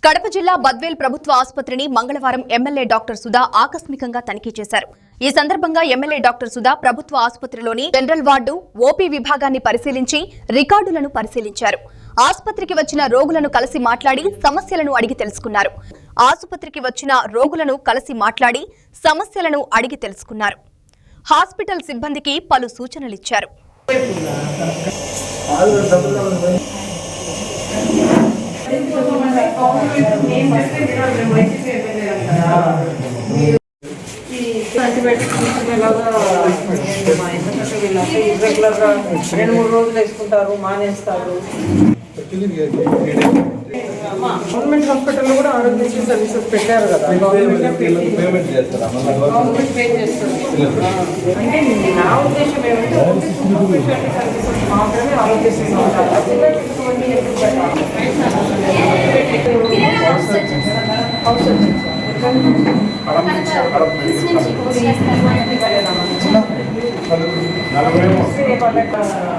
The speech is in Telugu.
కడప జిల్లా బద్వేల్ ప్రభుత్వ ఆసుపత్రిని మంగళవారం ఎమ్మెల్యే డాక్టర్ సుధా ఆకస్మికంగా తనిఖీ చేశారు. ఈ సందర్భంగా ఎమ్మెల్యే డాక్టర్ సుధా ప్రభుత్వ ఆసుపత్రిలోని జనరల్ వార్డు, ఓపీ విభాగాన్ని పరిశీలించి రికార్డులను పరిశీలించారు. ఆసుపత్రికి వచ్చిన రోగులను కలిసి మాట్లాడి సమస్యలను అడిగి తెలుసుకున్నారు. హాస్పిటల్ సిబ్బందికి పలు సూచనలిచ్చారు. రెండు మూడు రోజులు వేసుకుంటారు, మానేస్తారు. గవర్నమెంట్ హాస్పిటల్లో కూడా ఆరోగ్యశ్రీ సర్వీసెస్ పెట్టారు కదా, గవర్నమెంట్ పే చేస్తారు. అంటే నా ఉద్దేశం ఏమంటే సర్వీసెస్ మాత్రమే ఆరోగ్యశ్రీ మేము పబ్లిక్ అవకాశం